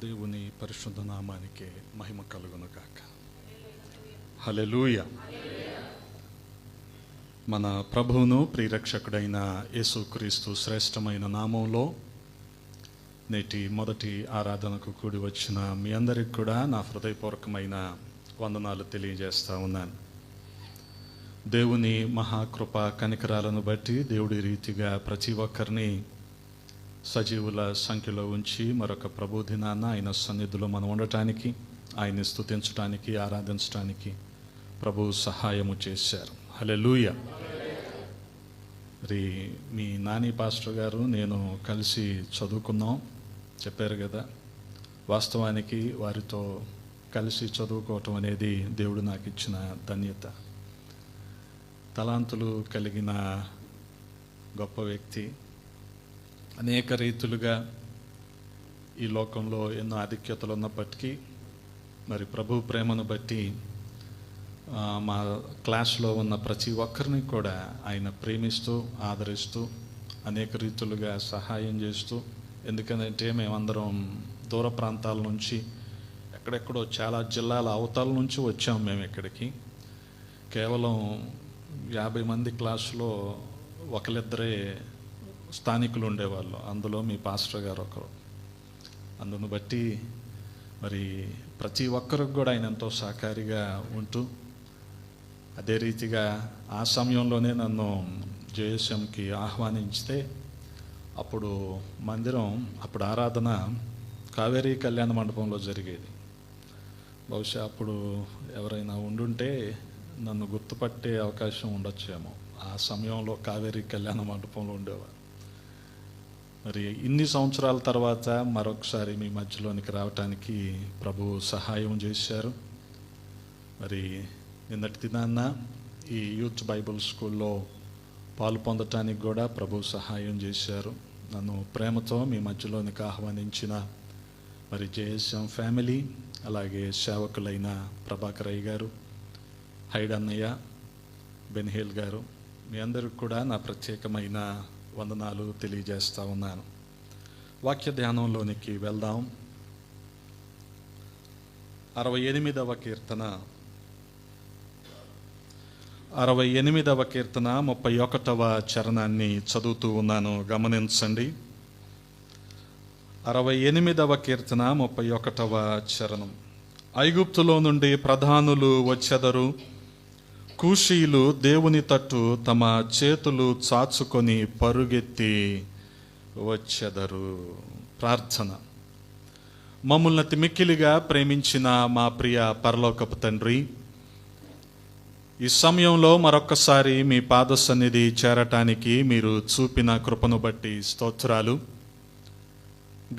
దేవుని పరిశుద్ధ నామానికి మహిమ కలుగును గాక. హల్లెలూయా. మన ప్రభువును ప్రియరక్షకుడైన యేసుక్రీస్తు శ్రేష్టమైన నామంలో నేటి మొదటి ఆరాధనకు కూడి వచ్చిన మీ అందరికి కూడా నా హృదయపూర్వకమైన వందనాలు తెలియజేస్తా ఉన్నాను. దేవుని మహాకృప కనికరాలను బట్టి దేవుడి రీతిగా ప్రతి ఒక్కరిని సజీవుల సంఖ్యలో ఉంచి మరొక ప్రభు దినాన ఆయన సన్నిధిలో మనం ఉండటానికి, ఆయన్ని స్తుతించడానికి, ఆరాధించడానికి ప్రభు సహాయము చేశారు. హల్లెలూయా. మరి మీ నాని పాస్టర్ గారు నేను కలిసి చదువుకున్నాం చెప్పారు కదా. వాస్తవానికి వారితో కలిసి చదువుకోవటం అనేది దేవుడు నాకు ఇచ్చిన ధన్యత. తలాంతులు కలిగిన గొప్ప వ్యక్తి. అనేక రీతులుగా ఈ లోకంలో ఎన్నో ఆధిక్యతలు ఉన్నప్పటికీ మరి ప్రభు ప్రేమను బట్టి మా క్లాస్లో ఉన్న ప్రతి ఒక్కరిని కూడా ఆయన ప్రేమిస్తూ, ఆదరిస్తూ, అనేక రీతులుగా సహాయం చేస్తూ, ఎందుకంటే మేమందరం దూర ప్రాంతాల నుంచి ఎక్కడెక్కడో చాలా జిల్లాల అవతల నుంచి వచ్చాము మేము ఇక్కడికి. కేవలం 50 మంది క్లాసులో ఒకరిద్దరే స్థానికులు ఉండేవాళ్ళు, అందులో మీ పాస్టర్ గారు ఒకరు. అందును బట్టి మరి ప్రతి ఒక్కరికి కూడా ఆయన ఎంతో సహకారిగా ఉంటూ, అదే రీతిగా ఆ సమయంలోనే నన్ను జేఎస్ఎంకి ఆహ్వానించితే అప్పుడు మందిరం, అప్పుడు ఆరాధన కావేరీ కళ్యాణ మండపంలో జరిగేది. బహుశా అప్పుడు ఎవరైనా ఉండుంటే నన్ను గుర్తుపట్టే అవకాశం ఉండొచ్చేమో. ఆ సమయంలో కావేరీ కళ్యాణ మండపంలో ఉండేవారు. మరి ఇన్ని సంవత్సరాల తర్వాత మరొకసారి మీ మధ్యలోనికి రావటానికి ప్రభు సహాయం చేశారు. మరి నిన్నటి దినాన్న ఈ యూత్ బైబుల్ స్కూల్లో పాలు పొందటానికి కూడా ప్రభు సహాయం చేశారు. నన్ను ప్రేమతో మీ మధ్యలోనికి ఆహ్వానించిన మరి జేఎస్ఎం ఫ్యామిలీ, అలాగే సేవకులైన ప్రభాకరయ్య గారు, హైడన్నయ్య, బెన్హేల్ గారు, మీ అందరికి కూడా నా ప్రత్యేకమైన వందనాలు తెలియజేస్తా ఉన్నాను. వాక్య ధ్యానంలోనికి వెళ్దాం. 68వ కీర్తన 31వ చరణాన్ని చదువుతూ ఉన్నాను, గమనించండి. 68వ కీర్తన 31వ చరణం. ఐగుప్తులో నుండి ప్రధానులు వచ్చెదరు, కూషీయులు దేవుని తట్టు తమ చేతులు చాచుకొని పరుగెత్తి వచ్చెదరు. ప్రార్థన. మమ్మల్ని తిమిక్కిలిగా ప్రేమించిన మా ప్రియ పరలోకపు తండ్రి, ఈ సమయంలో మరొక్కసారి మీ పాద సన్నిధి చేరటానికి మీరు చూపిన కృపను బట్టి స్తోత్రాలు.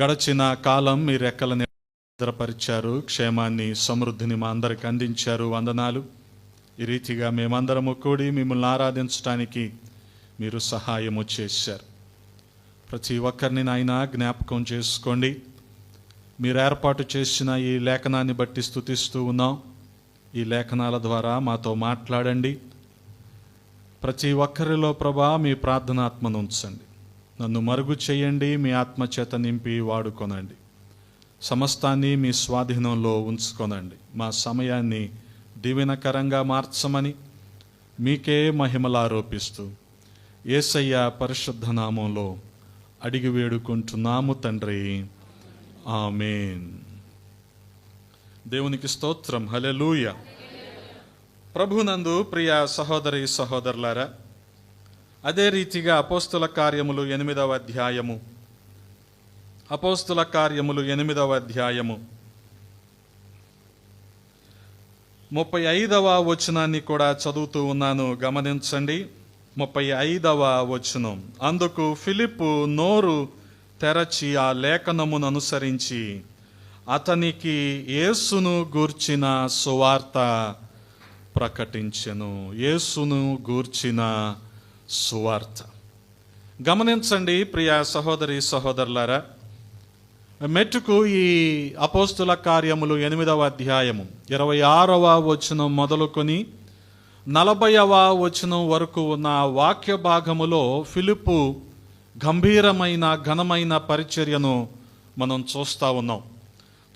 గడచిన కాలం మీ రెక్కలని భద్రపరిచారు, క్షేమాన్ని, సమృద్ధిని మా అందరికి అందించారు. వందనాలు. ఈ రీతిగా మేమందరము కూడి మిమ్మల్ని ఆరాధించడానికి మీరు సహాయము చేశారు. ప్రతి ఒక్కరిని నాయన జ్ఞాపకం చేసుకోండి. మీరు ఏర్పాటు చేసిన ఈ లేఖనాన్ని బట్టి స్తుతిస్తూ ఉన్నాం. ఈ లేఖనాల ద్వారా మాతో మాట్లాడండి. ప్రతి ఒక్కరిలో ప్రభా మీ ప్రార్థనాత్మను ఉంచండి. నన్ను మరుగు చేయండి, మీ ఆత్మచేత నింపి వాడుకొనండి. సమస్తాన్ని మీ స్వాధీనంలో ఉంచుకొనండి. మా సమయాన్ని దీవెనకరంగా మార్చమని మీకే మహిమలు ఆరోపిస్తూ యేసయ్య పరిశుద్ధ నామంలో అడిగి వేడుకుంటున్నాము తండ్రి, ఆమేన్. దేవునికి స్తోత్రం. హల్లెలూయా. ప్రభునందు ప్రియ సహోదరి సహోదరులారా, అదే రీతిగా అపోస్తుల కార్యములు 8వ అధ్యాయము 35వ వచనాన్ని కూడా చదువుతూ ఉన్నాను, గమనించండి. 35వ వచనం. అందుకు ఫిలిప్పు నోరు తెరచి ఆ లేఖనమును అనుసరించి అతనికి యేసును గూర్చిన సువార్త ప్రకటించెను. యేసును గూర్చిన సువార్త. గమనించండి ప్రియ సహోదరి సహోదరులారా, మెట్టుకు ఈ అపోస్తుల కార్యములు 8వ అధ్యాయము 26వ వచనం మొదలుకొని 40వ వచనం వరకు ఉన్న వాక్య భాగములో ఫిలిప్పు గంభీరమైన ఘనమైన పరిచర్యను మనం చూస్తూ ఉన్నాం.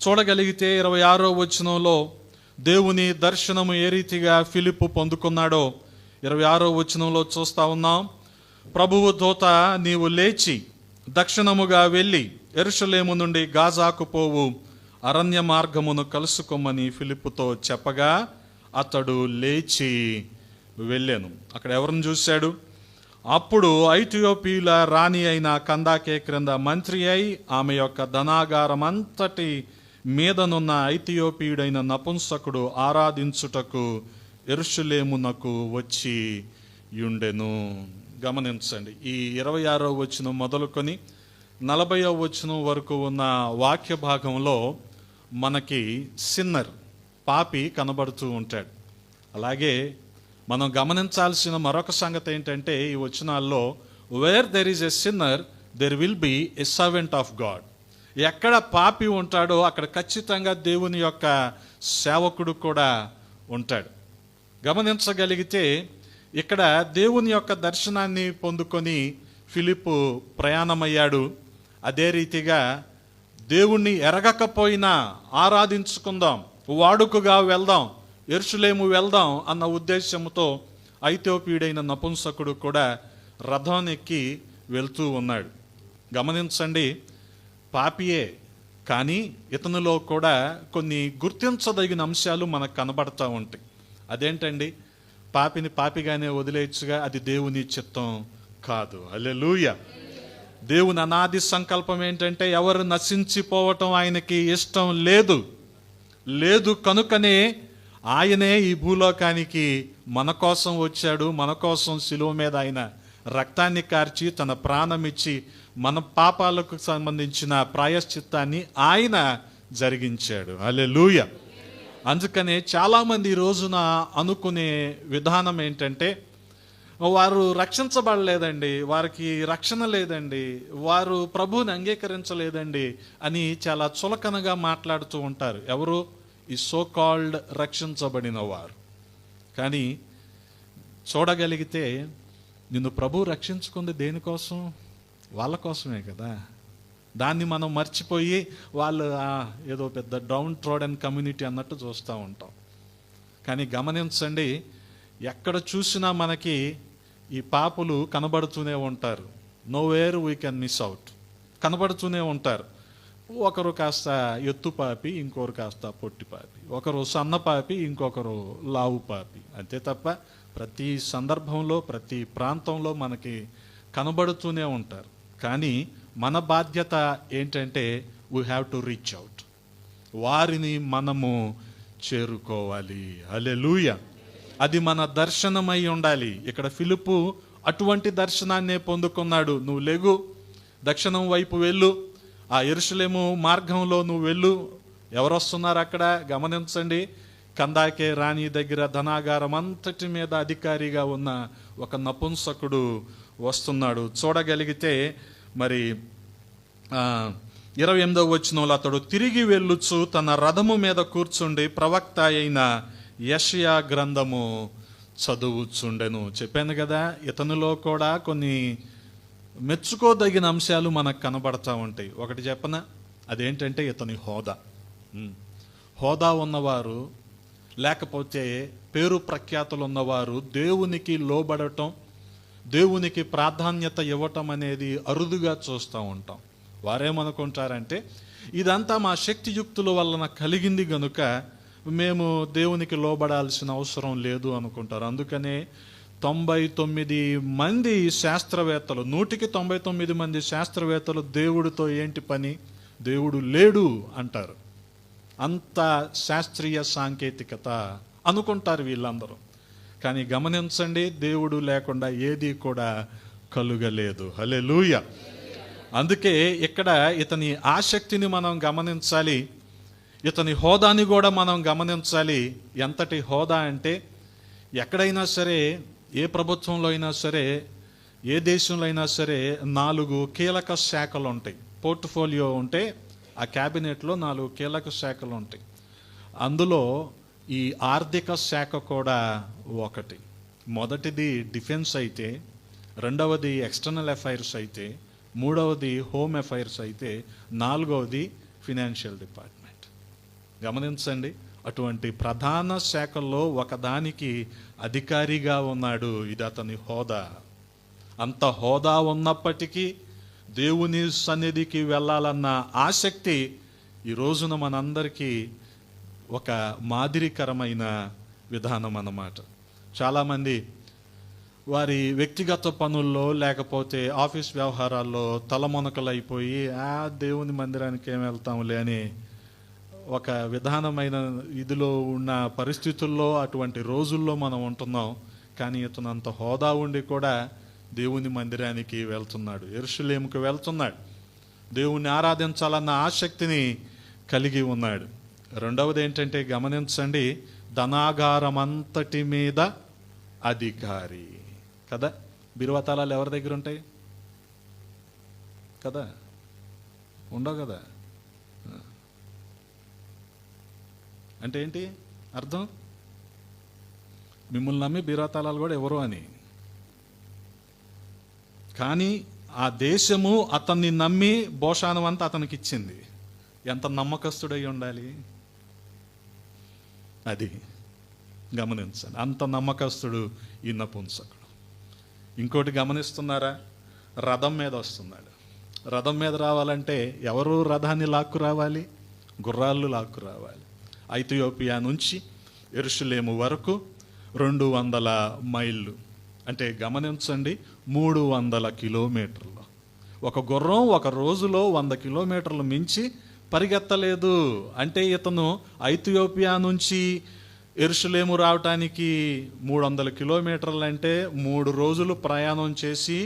చూడగలిగితే 26వ వచనంలో దేవుని దర్శనము ఏ రీతిగా ఫిలిప్పు పొందుకున్నాడో 26వ వచనంలో చూస్తా ఉన్నాం. ప్రభువు దూత, నీవు లేచి దక్షిణముగా వెళ్ళి యెరూషలేము నుండి గాజాకు పోవు అరణ్య మార్గమును కలుసుకోమని ఫిలిప్పుతో చెప్పగా అతడు లేచి వెళ్ళాను. అక్కడ ఎవరిని చూశాడు? అప్పుడు ఐథియోపియుల రాణి అయిన కందాకే క్రింద మంత్రి అయి ఆమె యొక్క ధనాగారం అంతటి మీదనున్న ఐథియోపియుడైన నపుంసకుడు ఆరాధించుటకు యెరూషలేమునకు వచ్చి యుండెను. గమనించండి, ఈ 26వ వచనం మొదలుకొని 40వ వచనం వరకు ఉన్న వాక్య భాగంలో మనకి సిన్నర్, పాపి కనబడుతూ ఉంటాడు. అలాగే మనం గమనించాల్సిన మరొక సంగతి ఏంటంటే ఈ వచనాల్లో wear there is a sinner there will be a servant of God. ఎక్కడ పాపి ఉంటాడో అక్కడ ఖచ్చితంగా దేవుని యొక్క సేవకుడు కూడా ఉంటాడు. గమనించగలిగితే ఇక్కడ దేవుని యొక్క దర్శనాన్ని పొందుకొని ఫిలిప్పు ప్రయాణమయ్యాడు. అదే రీతిగా దేవుణ్ణి ఎరగకపోయినా ఆరాధించుకుందాం, వాడుకగా వెళ్దాం, యెరూషలేము వెళ్దాం అన్న ఉద్దేశంతో ఐథియోపియుడైన నపుంసకుడు కూడా రథం ఎక్కి వెళ్తూ ఉన్నాడు. గమనించండి, పాపియే కానీ ఇతనిలో కూడా కొన్ని గుర్తించదగిన అంశాలు మనకు కనబడతా ఉంటాయి. అదేంటండి? పాపిని పాపిగానే వదిలేయచ్చుగా, అది దేవుని చిత్తం కాదు. హల్లెలూయా. దేవుని అనాది సంకల్పం ఏంటంటే ఎవరు నశించిపోవటం ఆయనకి ఇష్టం లేదు కనుకనే ఆయనే ఈ భూలోకానికి మన కోసం వచ్చాడు. మన కోసం శిలువ మీద ఆయన రక్తాన్ని కార్చి తన ప్రాణం ఇచ్చి మన పాపాలకు సంబంధించిన ప్రాయశ్చిత్తాన్ని ఆయన జరిగించాడు. హల్లెలూయా. అందుకనే చాలామంది ఈ రోజున అనుకునే విధానం ఏంటంటే వారు రక్షించబడలేదండి, వారికి రక్షణ లేదండి, వారు ప్రభువుని అంగీకరించలేదండి అని చాలా చులకనగా మాట్లాడుతూ ఉంటారు. ఎవరు? ఈ సో కాల్డ్ రక్షించబడిన వారు. కానీ చూడగలిగితే నిన్ను ప్రభు రక్షించుకుంది దేనికోసం? వాళ్ళ కోసమే కదా. దాన్ని మనం మర్చిపోయి వాళ్ళు ఏదో పెద్ద డౌన్ ట్రోడన్ కమ్యూనిటీ అన్నట్టు చూస్తూ ఉంటాం. కానీ గమనించండి, ఎక్కడ చూసినా మనకి ఈ పాపులు కనబడుతూనే ఉంటారు. Nowhere we can miss out, కనబడుతూనే ఉంటారు. ఒకరు కాస్త ఎత్తు పాపి, ఇంకొకరు కాస్త పొట్టి పాపి, ఒకరు సన్న పాపి, ఇంకొకరు లావు పాపి. అంతే తప్ప ప్రతి సందర్భంలో ప్రతి ప్రాంతంలో మనకి కనబడుతూనే ఉంటారు. కానీ మన బాధ్యత ఏంటంటే we have to reach out, వారిని మనము చేరుకోవాలి. హల్లెలూయా. అది మన దర్శనమై ఉండాలి. ఇక్కడ ఫిలిప్పు అటువంటి దర్శనాన్నే పొందుకున్నాడు. నువ్వు లెగు, దక్షిణం వైపు వెళ్ళు, ఆ యెరూషలేము మార్గంలో నువ్వు వెళ్ళు. ఎవరు వస్తున్నారు అక్కడ? గమనించండి, కందాకే రాణి దగ్గర ధనాగారం అంతటి మీద అధికారిగా ఉన్న ఒక నపుంసకుడు వస్తున్నాడు. చూడగలిగితే మరి 28వ వచనంలో అతడు తిరిగి వెళ్ళుచు తన రథము మీద కూర్చుండి ప్రవక్త అయిన యెషయా గ్రంథము చదువుచుండెను. చెప్పాను కదా, ఇతనిలో కూడా కొన్ని మెచ్చుకోదగిన అంశాలు మనకు కనబడతా ఉంటాయి. ఒకటి చెప్పనా? అదేంటంటే ఇతని హోదా ఉన్నవారు, లేకపోతే పేరు ప్రఖ్యాతులు ఉన్నవారు దేవునికి లోబడటం, దేవునికి ప్రాధాన్యత ఇవ్వటం అనేది అరుదుగా చూస్తూ ఉంటాం. వారేమనుకుంటారంటే ఇదంతా మా శక్తియుక్తుల వలన కలిగింది గనుక మేము దేవునికి లోబడాల్సిన అవసరం లేదు అనుకుంటారు. అందుకనే 99 మంది శాస్త్రవేత్తలు, 100కి 99 మంది శాస్త్రవేత్తలు దేవుడితో ఏంటి పని, దేవుడు లేడు అంటారు. అంత శాస్త్రీయ సాంకేతికత అనుకుంటారు వీళ్ళందరూ. కానీ గమనించండి, దేవుడు లేకుండా ఏది కూడా కలుగలేదు. హల్లెలూయా. అందుకే ఇక్కడ ఇతని ఆసక్తిని మనం గమనించాలి, ఇతని హోదాని కూడా మనం గమనించాలి. ఎంతటి హోదా అంటే ఎక్కడైనా సరే, ఏ ప్రభుత్వంలో అయినా సరే, ఏ దేశంలో అయినా సరే 4 కీలక శాఖలు ఉంటాయి. పోర్ట్ఫోలియో ఉంటే ఆ క్యాబినెట్లో 4 కీలక శాఖలు ఉంటాయి. అందులో ఈ ఆర్థిక శాఖ కూడా ఒకటి. మొదటిది డిఫెన్స్ అయితే, రెండవది ఎక్స్టర్నల్ అఫైర్స్ అయితే, మూడవది హోమ్ అఫైర్స్ అయితే, నాలుగవది ఫినాన్షియల్ డిపార్ట్మెంట్. గమనించండి, అటువంటి ప్రధాన శాఖల్లో ఒకదానికి అధికారిగా ఉన్నాడు. ఇది అతని హోదా. అంత హోదా ఉన్నప్పటికీ దేవుని సన్నిధికి వెళ్ళాలన్న ఆసక్తి ఈ రోజున మనందరికీ ఒక మాదిరికరమైన విధానం అన్నమాట. చాలామంది వారి వ్యక్తిగత పనుల్లో లేకపోతే ఆఫీస్ వ్యవహారాల్లో తలమునకలైపోయి దేవుని మందిరానికి ఏం వెళ్తాంలే అని ఒక విధానమైన ఇదిలో ఉన్న పరిస్థితుల్లో అటువంటి రోజుల్లో మనం ఉంటున్నాం. కానీ ఇతను అంత హోదా ఉండి కూడా దేవుని మందిరానికి వెళ్తున్నాడు, యెరూషలేముకు వెళ్తున్నాడు, దేవుణ్ణి ఆరాధించాలన్న ఆసక్తిని కలిగి ఉన్నాడు. రెండవది ఏంటంటే గమనించండి, ధనాగారం అంతటి మీద అధికారి కదా. బిరువతాళాలు ఎవరి దగ్గర ఉంటాయి కదా? ఉండవు కదా. అంటే ఏంటి అర్థం? మిమ్మల్ని నమ్మి బిరువతాళాలు కూడా ఎవరు అని. కానీ ఆ దేశము అతన్ని నమ్మి భోషానం అంతా అతనికి ఇచ్చింది. ఎంత నమ్మకస్తుడై ఉండాలి అది గమనించండి. అంత నమ్మకస్తుడు ఈ నపుంసకుడు. ఇంకోటి గమనిస్తున్నారా? రథం మీద వస్తున్నాడు. రథం మీద రావాలంటే ఎవరు రథాన్ని లాక్కు రావాలి? గుర్రాళ్ళు లాక్కు రావాలి. ఐథియోపియా నుంచి యెరూషలేము వరకు 200 మైళ్ళు, అంటే గమనించండి 300 కిలోమీటర్లు. ఒక గుర్రం ఒక రోజులో 100 కిలోమీటర్లు మించి పరిగెత్తలేదు. అంటే ఇతను ఐథియోపియా నుంచి యెరూషలేము రావటానికి 300 కిలోమీటర్లు అంటే 3 రోజులు ప్రయాణం చేసి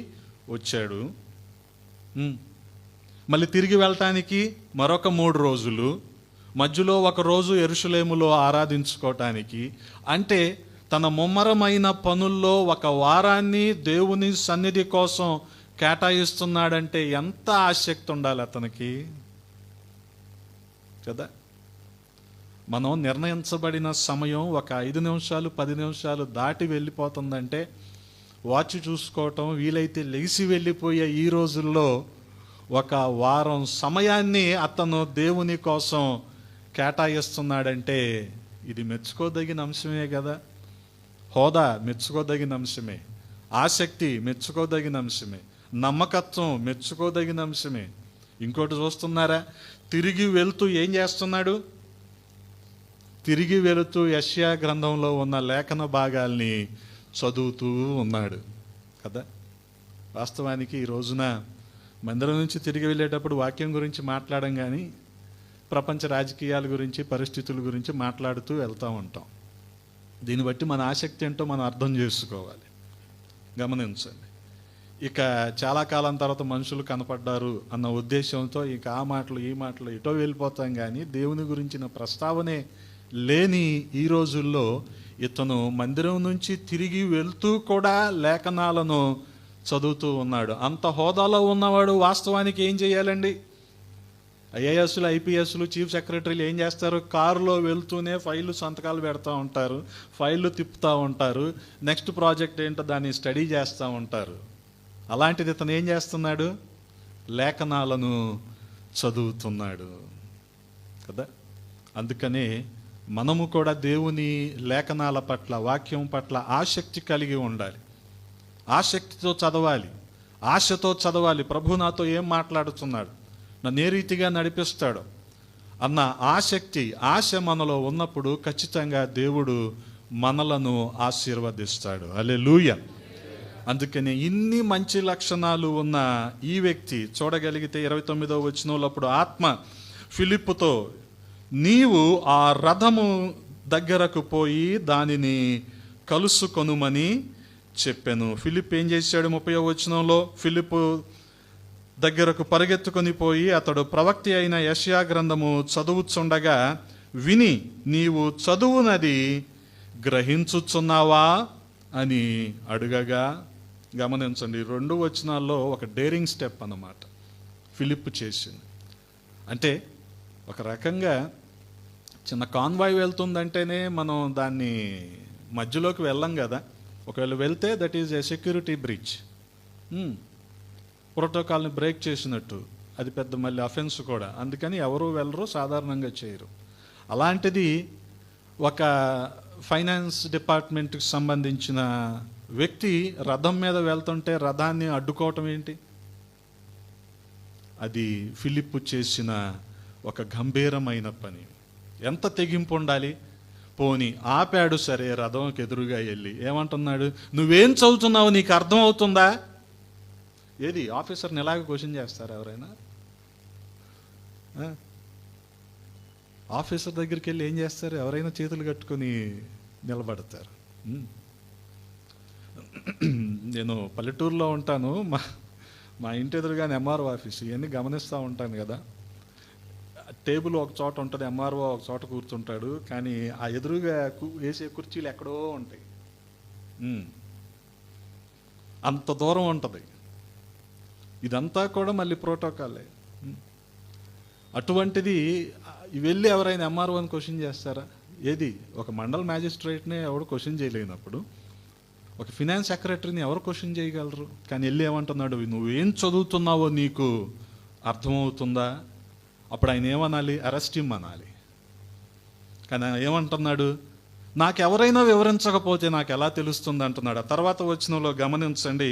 వచ్చాడు. మళ్ళీ తిరిగి వెళ్ళటానికి మరొక 3 రోజులు, మధ్యలో ఒక రోజు యెరూషలేములో ఆరాధించుకోవటానికి. అంటే తన ముమ్మరమైన పనుల్లో ఒక వారాన్ని దేవుని సన్నిధి కోసం కేటాయిస్తున్నాడంటే ఎంత ఆసక్తి ఉండాలి అతనికి కదా. మనం నిర్ణయించబడిన సమయం ఒక 5 నిమిషాలు 10 నిమిషాలు దాటి వెళ్ళిపోతుందంటే వాచ్ చూసుకోవటం, వీలైతే లెగిసి వెళ్ళిపోయే ఈ రోజుల్లో ఒక వారం సమయాన్ని అతను దేవుని కోసం కేటాయిస్తున్నాడంటే ఇది మెచ్చుకోదగిన అంశమే కదా. హోదా మెచ్చుకోదగిన అంశమే, ఆసక్తి మెచ్చుకోదగిన అంశమే, నమ్మకత్వం మెచ్చుకోదగిన అంశమే. ఇంకోటి చూస్తున్నారా? తిరిగి వెళ్తూ ఏం చేస్తున్నాడు? తిరిగి వెళుతూ యెషయా గ్రంథంలో ఉన్న లేఖన భాగాల్ని చదువుతూ ఉన్నాడు కదా. వాస్తవానికి ఈ రోజున మందిరం నుంచి తిరిగి వెళ్ళేటప్పుడు వాక్యం గురించి మాట్లాడడం కానీ ప్రపంచ రాజకీయాల గురించి పరిస్థితుల గురించి మాట్లాడుతూ వెళ్తూ ఉంటాం. దీన్ని బట్టి మన ఆసక్తి ఏంటో మనం అర్థం చేసుకోవాలి. గమనించండి. ఇక చాలా కాలం తర్వాత మనుషులు కనపడ్డారు అన్న ఉద్దేశంతో ఇక ఆ మాటలు ఈ మాటలు ఇటో వెళ్ళిపోతాం. కానీ దేవుని గురించిన ప్రస్తావనే లేని ఈ రోజుల్లో ఇతను మందిరం నుంచి తిరిగి వెళ్తూ కూడా లేఖనాలను చదువుతూ ఉన్నాడు. అంత హోదాలో ఉన్నవాడు వాస్తవానికి ఏం చేయాలండి? ఐఏఎస్లు, ఐపీఎస్లు, చీఫ్ సెక్రటరీలు ఏం చేస్తారు? కారులో వెళ్తూనే ఫైళ్ళు సంతకాలు పెడతా ఉంటారు, ఫైళ్ళు తిప్పుతూ ఉంటారు, నెక్స్ట్ ప్రాజెక్ట్ ఏంటో దాన్ని స్టడీ చేస్తూ ఉంటారు. అలాంటిది ఇతను ఏం చేస్తున్నాడు? లేఖనాలను చదువుతున్నాడు కదా. అందుకనే మనము కూడా దేవుని లేఖనాల పట్ల, వాక్యం పట్ల ఆసక్తి కలిగి ఉండాలి. ఆసక్తితో చదవాలి, ఆశతో చదవాలి. ప్రభు నాతో ఏం మాట్లాడుతున్నాడు, నన్ను ఏ రీతిగా నడిపిస్తాడు అన్న ఆశ మనలో ఉన్నప్పుడు ఖచ్చితంగా దేవుడు మనలను ఆశీర్వదిస్తాడు. హల్లెలూయా. అందుకని ఇన్ని మంచి లక్షణాలు ఉన్న ఈ వ్యక్తి చూడగలిగితే 29వ వచనంలో అప్పుడు ఆత్మ ఫిలిప్పుతో, నీవు ఆ రథము దగ్గరకు పోయి దానిని కలుసుకొనుమని చెప్పాను. ఫిలిప్ ఏం చేశాడు? 30వ వచనంలో ఫిలిప్పు దగ్గరకు పరిగెత్తుకొని పోయి అతడు ప్రవక్త అయిన యెషయా గ్రంథము చదువుచుండగా విని, నీవు చదువునది గ్రహించుచున్నావా అని అడుగగా. గమనించండి, 2 వచనాల్లో ఒక డేరింగ్ స్టెప్ అన్నమాట ఫిలిప్ చేసింది. అంటే ఒక రకంగా చిన్న కాన్వాయ్ వెళ్తుందంటేనే మనం దాన్ని మధ్యలోకి వెళ్ళం కదా. ఒకవేళ వెళ్తే that is a security breach, ప్రోటోకాల్ని బ్రేక్ చేసినట్టు. అది పెద్ద మళ్ళీ అఫెన్స్ కూడా. అందుకని ఎవరు వెళ్ళరు, సాధారణంగా చేయరు. అలాంటిది ఒక ఫైనాన్స్ డిపార్ట్మెంట్కి సంబంధించిన వ్యక్తి రథం మీద వెళ్తుంటే రథాన్ని అడ్డుకోవటం ఏంటి? అది ఫిలిప్పు చేసిన ఒక గంభీరమైన పని. ఎంత తెగింపు ఉండాలి! పోని ఆపాడు, సరే, రథంకి ఎదురుగా వెళ్ళి ఏమంటున్నాడు? నువ్వేం చదువుతున్నావు, నీకు అర్థం అవుతుందా? ఏది ఆఫీసర్ని ఎలాగ క్వశ్చన్ చేస్తారు ఎవరైనా? ఆఫీసర్ దగ్గరికి వెళ్ళి ఏం చేస్తారు? ఎవరైనా చేతులు కట్టుకొని నిలబడతారు. నేను పల్లెటూరులో ఉంటాను. మా ఇంటి ఎదురుగానే ఎంఆర్ఓ ఆఫీస్, ఇవన్నీ గమనిస్తూ ఉంటాను కదా. టేబుల్ ఒక చోట ఉంటుంది, ఎంఆర్ఓ ఒక చోట కూర్చుంటాడు, కానీ ఆ ఎదురుగా వేసే కుర్చీలు ఎక్కడో ఉంటాయి. అంత దూరం ఉంటుంది. ఇదంతా కూడా మళ్ళీ ప్రోటోకాలే. అటువంటిది వెళ్ళి ఎవరైనా ఎంఆర్ఓని క్వశ్చన్ చేస్తారా? ఏది ఒక మండల మ్యాజిస్ట్రేట్ని ఎవరు క్వశ్చన్ చేయలేనప్పుడు ఒక ఫినాన్స్ సెక్రటరీని ఎవరు క్వశ్చన్ చేయగలరు? కానీ వెళ్ళి ఏమంటున్నాడు? నువ్వేం చదువుతున్నావో నీకు అర్థమవుతుందా? అప్పుడు ఆయన ఏమనాలి? అరెస్ట్ ఇమ్మనాలి. కానీ ఆయన ఏమంటున్నాడు? నాకెవరైనా వివరించకపోతే నాకు ఎలా తెలుస్తుంది అంటున్నాడు. ఆ తర్వాత వచనంలో గమనించండి,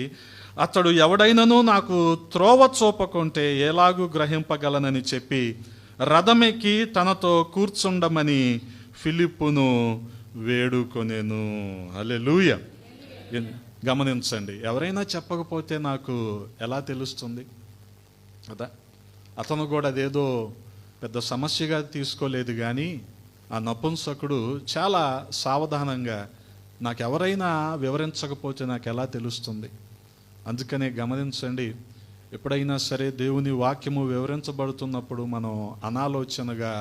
అతడు ఎవడైనాను నాకు త్రోవ చూపకుంటే ఎలాగూ గ్రహింపగలనని చెప్పి రథమెక్కి తనతో కూర్చుండమని ఫిలిప్పును వేడుకొనెను. హల్లెలూయా. గమనించండి, ఎవరైనా చెప్పకపోతే నాకు ఎలా తెలుస్తుంది కదా. అతను కూడా అదేదో పెద్ద సమస్యగా తీసుకోలేదు, కానీ ఆ నపుంసకుడు చాలా సావధానంగా, నాకెవరైనా వివరించకపోతే నాకు ఎలా తెలుస్తుంది? అందుకనే గమనించండి, ఎప్పుడైనా సరే దేవుని వాక్యము వివరించబడుతున్నప్పుడు మనం అనాలోచనగా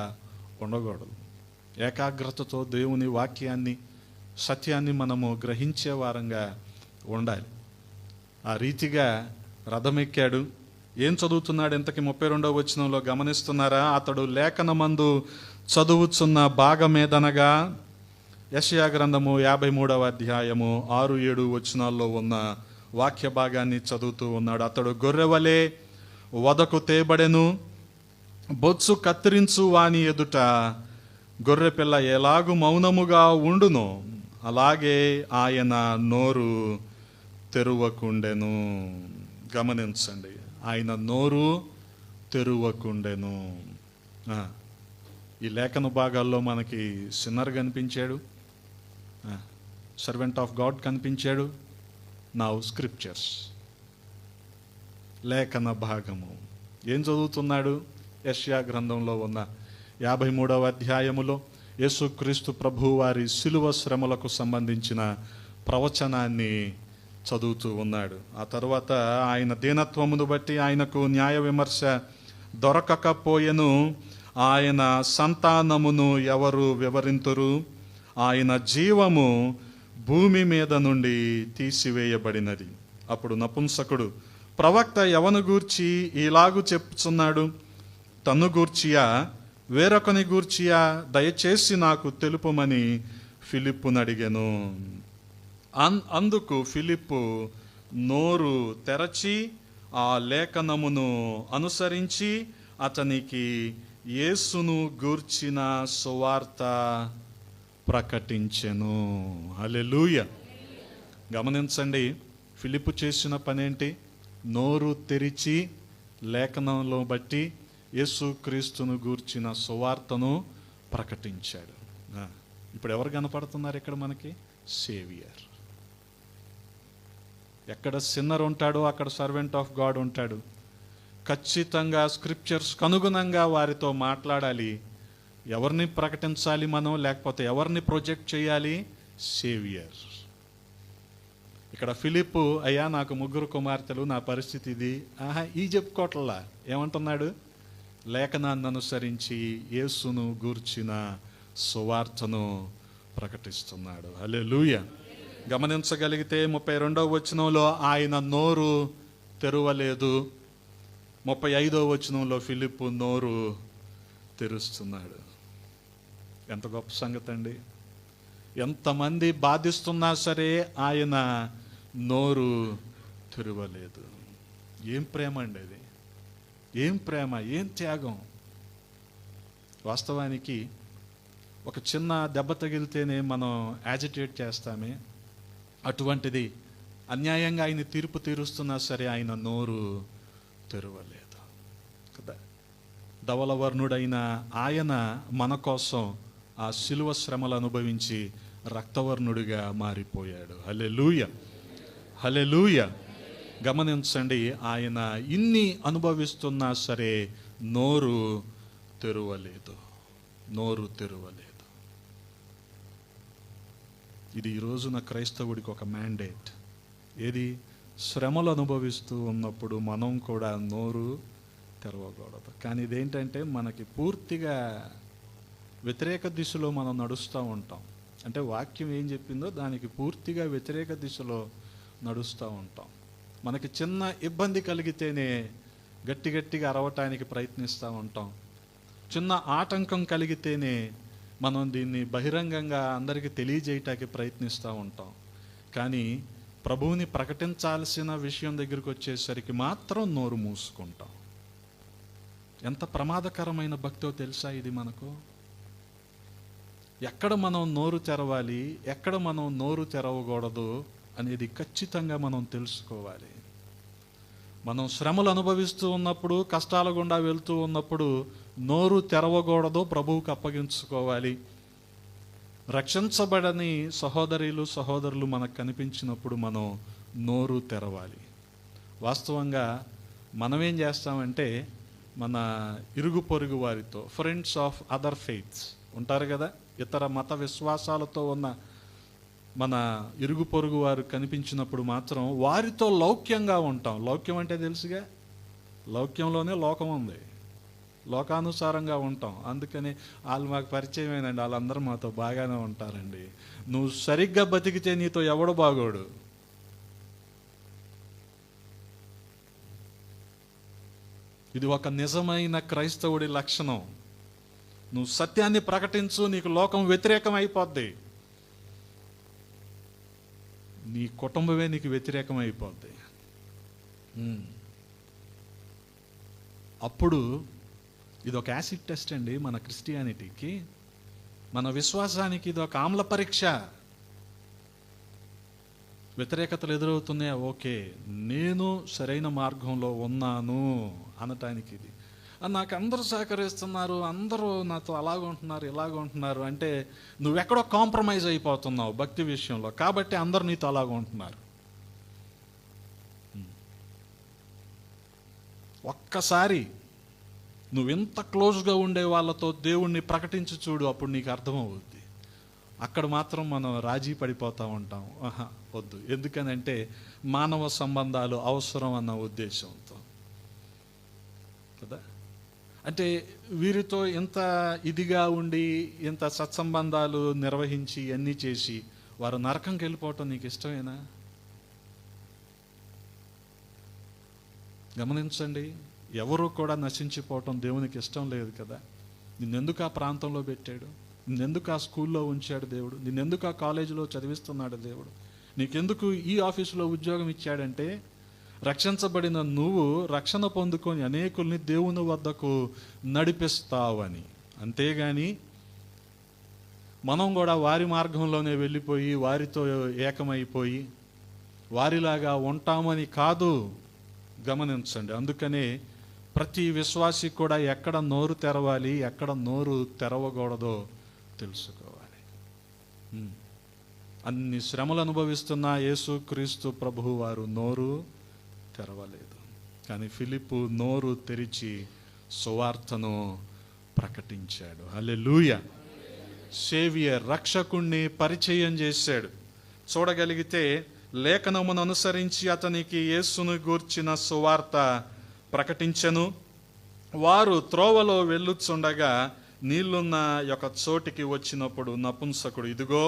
ఉండకూడదు. ఏకాగ్రతతో దేవుని వాక్యాన్ని, సత్యాన్ని మనము గ్రహించే వారంగా ఉండాలి. ఆ రీతిగా రథమెక్కాడు. ఏం చదువుతున్నాడు ఇంతకీ? 32వ వచనంలో గమనిస్తున్నారా? అతడు లేఖనమందు చదువుచున్న భాగమేదనగా యెషయా గ్రంథము 53వ అధ్యాయము 6-7 వచనాల్లో ఉన్న వాక్య భాగాన్ని చదువుతూ ఉన్నాడు. అతడు గొర్రెవలే వదకు తేబడెను, బొత్సు కత్తిరించు వాని ఎదుట గొర్రెపిల్ల ఎలాగు మౌనముగా ఉండునో అలాగే ఆయన నోరు తెరువకుండెను. గమనించండి, ఆయన నోరు తెరువకుండెను. ఈ లేఖన భాగాల్లో మనకి సిన్నర్ కనిపించాడు, సర్వెంట్ ఆఫ్ గాడ్ కనిపించాడు. నౌ స్క్రిప్చర్స్, లేఖన భాగము. ఏం చదువుతున్నాడు? యెషయా గ్రంథంలో ఉన్న 53వ అధ్యాయములో యేసుక్రీస్తు ప్రభు వారి శిలువ శ్రమలకు సంబంధించిన ప్రవచనాన్ని చదువుతూ ఉన్నాడు. ఆ తర్వాత ఆయన దీనత్వమును బట్టి ఆయనకు న్యాయ విమర్శ దొరకకపోయెను. ఆయన సంతానమును ఎవరు వివరింతురు? ఆయన జీవము భూమి మీద నుండి తీసివేయబడినది. అప్పుడు నపుంసకుడు, ప్రవక్త ఎవను గూర్చి ఇలాగు చెప్పుచున్నాడు? తన్ను గూర్చియా వేరొకని గూర్చియా? దయచేసి నాకు తెలుపమని ఫిలిప్పును అడిగెను. అందుకు ఫిలిప్పు నోరు తెరచి ఆ లేఖనమును అనుసరించి అతనికి యేసును గూర్చిన సువార్త ప్రకటించెను. హల్లెలూయా. గమనించండి, ఫిలిప్పు చేసిన పనేంటి? నోరు తెరిచి లేఖనంలో బట్టి యేసుక్రీస్తును గూర్చిన సువార్తను ప్రకటించాడు. ఇప్పుడు ఎవరు కనపడుతున్నారు ఇక్కడ మనకి? సేవియర్. ఎక్కడ సిన్నర్ ఉంటాడో అక్కడ సర్వెంట్ ఆఫ్ గాడ్ ఉంటాడు. ఖచ్చితంగా స్క్రిప్చర్స్ అనుగుణంగా వారితో మాట్లాడాలి. ఎవరిని ప్రకటించాలి మనం, లేకపోతే ఎవరిని ప్రొజెక్ట్ చేయాలి? సేవియర్. ఇక్కడ ఫిలిప్పు, అయ్యా నాకు 3 కుమార్తెలు, నా పరిస్థితి ఇది, ఈ చెప్పుకోవట్లా. ఏమంటున్నాడు? లేఖనాన్ని అనుసరించి యేసును గూర్చిన సువార్తను ప్రకటిస్తున్నాడు. హల్లెలూయా. గమనించగలిగితే 32వ వచనంలో ఆయన నోరు తెరవలేదు, 35వ వచనంలో ఫిలిప్పు నోరు తెరుస్తున్నాడు. ఎంత గొప్ప సంగతి అండి! ఎంతమంది బాధిస్తున్నా సరే ఆయన నోరు తెరవలేదు. ఏం ప్రేమ అండి అది! ఏం ప్రేమ, ఏం త్యాగం! వాస్తవానికి ఒక చిన్న దెబ్బ తగిలితేనే మనం యాజిటేట్ చేస్తామే, అటువంటిది అన్యాయంగా ఆయన తీర్పు తీరుస్తున్నా సరే ఆయన నోరు తెరవలేదు కదా. ధవలవర్ణుడైన ఆయన మన కోసం ఆ శిలువ శ్రమలు అనుభవించి రక్తవర్ణుడిగా మారిపోయాడు. హల్లెలూయా, హల్లెలూయా. గమనించండి, ఆయన ఇన్ని అనుభవిస్తున్నా సరే నోరు తెరవలేదు, నోరు తెరవలేదు. ఇది ఈ రోజున క్రైస్తవుడికి ఒక మ్యాండేట్. ఏది? శ్రమలు అనుభవిస్తూ ఉన్నప్పుడు మనం కూడా నోరు తెరవకూడదు. కానీ ఇదేంటంటే మనకి పూర్తిగా వ్యతిరేక దిశలో మనం నడుస్తూ ఉంటాం. అంటే వాక్యం ఏం చెప్పిందో దానికి పూర్తిగా వ్యతిరేక దిశలో నడుస్తూ ఉంటాం. మనకి చిన్న ఇబ్బంది కలిగితేనే గట్టిగా అరవటానికి ప్రయత్నిస్తూ ఉంటాం. చిన్న ఆటంకం కలిగితేనే మనం దీన్ని బహిరంగంగా అందరికీ తెలియజేయటానికి ప్రయత్నిస్తూ ఉంటాం. కానీ ప్రభువుని ప్రకటించాల్సిన విషయం దగ్గరికి వచ్చేసరికి మాత్రం నోరు మూసుకుంటాం. ఎంత ప్రమాదకరమైన భక్తో తెలుసా ఇది మనకు? ఎక్కడ మనం నోరు తెరవాలి, ఎక్కడ మనం నోరు తెరవకూడదు అనేది ఖచ్చితంగా మనం తెలుసుకోవాలి. మనం శ్రమలు అనుభవిస్తూ ఉన్నప్పుడు, కష్టాల గుండా వెళ్తూ ఉన్నప్పుడు నోరు తెరవకూడదు, ప్రభువుకు అప్పగించుకోవాలి. రక్షించబడని సహోదరులు మనకు కనిపించినప్పుడు మనం నోరు తెరవాలి. వాస్తవంగా మనమేం చేస్తామంటే మన ఇరుగు పొరుగు వారితో, ఫ్రెండ్స్ ఆఫ్ అదర్ ఫెయిత్స్ ఉంటారు కదా, ఇతర మత విశ్వాసాలతో ఉన్న మన ఇరుగు పొరుగు వారు కనిపించినప్పుడు మాత్రం వారితో లౌక్యంగా ఉంటాం. లౌక్యం అంటే తెలుసుగా, లౌక్యంలోనే లోకం ఉంది, లోకానుసారంగా ఉంటాం. అందుకని వాళ్ళు మాకు పరిచయమేనండి, వాళ్ళందరూ మాతో బాగానే ఉంటారండి. నువ్వు సరిగ్గా బతికితే నీతో ఎవడు బాగోడు. ఇది ఒక నిజమైన క్రైస్తవుడి లక్షణం. నువ్వు సత్యాన్ని ప్రకటించు, నీకు లోకం వ్యతిరేకం అయిపోద్ది, నీ కుటుంబమే నీకు వ్యతిరేకం అయిపోద్ది. అప్పుడు ఇది ఒక యాసిడ్ టెస్ట్ అండి మన క్రిస్టియానిటీకి, మన విశ్వాసానికి ఇది ఒక ఆమ్ల పరీక్ష. వ్యతిరేకతలు ఎదురవుతున్నాయా? ఓకే, నేను సరైన మార్గంలో ఉన్నాను అనటానికి ఇది. నాకు అందరూ సహకరిస్తున్నారు, అందరూ నాతో అలాగుంటున్నారు, ఇలాగుంటున్నారు అంటే నువ్వెక్కడో కాంప్రమైజ్ అయిపోతున్నావు భక్తి విషయంలో, కాబట్టి అందరూ నీతో అలాగుంటున్నారు. ఒక్కసారి నువ్వు ఎంత క్లోజ్గా ఉండే వాళ్ళతో దేవుణ్ణి ప్రకటించి చూడు, అప్పుడు నీకు అర్థమవుద్ది. అక్కడ మాత్రం మనం రాజీ పడిపోతూ ఉంటాం. వద్దు, ఎందుకనంటే మానవ సంబంధాలు అవసరం అన్న ఉద్దేశంతో కదా. అంటే వీరితో ఇంత ఇదిగా ఉండి, ఇంత సత్సంబంధాలు నిర్వహించి అన్నీ చేసి వారు నరకంకి వెళ్ళిపోవటం నీకు ఇష్టమేనా? గమనించండి, ఎవరు కూడా నశించిపోవటం దేవునికి ఇష్టం లేదు కదా. నిన్నెందుకు ఆ ప్రాంతంలో పెట్టాడు? నిన్నెందుకు ఆ స్కూల్లో ఉంచాడు దేవుడు? నిన్నెందుకు ఆ కాలేజీలో చదివిస్తున్నాడు దేవుడు? నీకెందుకు ఈ ఆఫీసులో ఉద్యోగం ఇచ్చాడంటే రక్షించబడిన నువ్వు రక్షణ పొందుకొని అనేకుల్ని దేవుని వద్దకు నడిపిస్తావని. అంతేగాని మనం కూడా వారి మార్గంలోనే వెళ్ళిపోయి వారితో ఏకమైపోయి వారిలాగా ఉంటామని కాదు. గమనించండి, అందుకనే ప్రతి విశ్వాసి కూడా ఎక్కడ నోరు తెరవాలి, ఎక్కడ నోరు తెరవకూడదో తెలుసుకోవాలి. అన్ని శ్రమలు అనుభవిస్తున్న యేసుక్రీస్తు ప్రభువు వారు నోరు తెరవలేదు. కానీ ఫిలిప్పు నోరు తెరిచి సువార్తను ప్రకటించాడు. హల్లెలూయా. సేవియర్, రక్షకుణ్ణి పరిచయం చేశాడు. చూడగలిగితే లేఖనమును అనుసరించి అతనికి యేసును గూర్చిన సువార్త ప్రకటించెను. వారు త్రోవలో వెళ్ళుచుండగా నీళ్లున్న యొక్క చోటికి వచ్చినప్పుడు నపుంసకుడు, ఇదిగో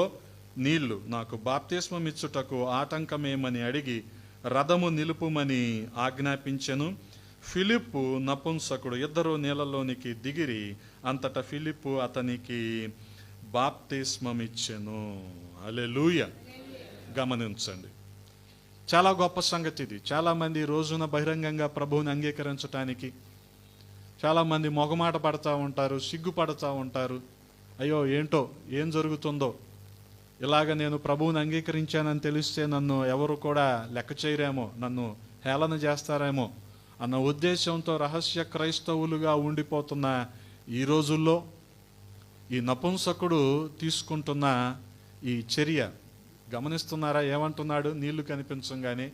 నీళ్లు, నాకు బాప్తిస్మం ఇచ్చుటకు ఆటంకమేమని అడిగి రథము నిలుపుమని ఆజ్ఞాపించెను. ఫిలిప్పు నపుంసకుడు ఇద్దరు నీళ్ళలోనికి దిగిరి. అంతటా ఫిలిప్పు అతనికి బాప్తిస్మం ఇచ్చెను. హల్లెలూయా. గమనించండి, చాలా గొప్ప సంగతి ఇది. చాలామంది ఈ రోజున బహిరంగంగా ప్రభువుని అంగీకరించటానికి చాలామంది మొగమాట పడుతూ ఉంటారు, సిగ్గుపడుతూ ఉంటారు. అయ్యో ఏంటో ఏం జరుగుతుందో, ఇలాగ నేను ప్రభువుని అంగీకరించానని తెలిస్తే నన్ను ఎవరు కూడా లెక్క చేయరేమో, నన్ను హేళన చేస్తారేమో అన్న ఉద్దేశంతో రహస్య క్రైస్తవులుగా ఉండిపోతున్న ఈ రోజుల్లో ఈ నపుంసకుడు తీసుకుంటున్న ఈ చర్య గమనిస్తున్నారా? ఏమంటున్నాడు? నీళ్లు కనిపించంగానే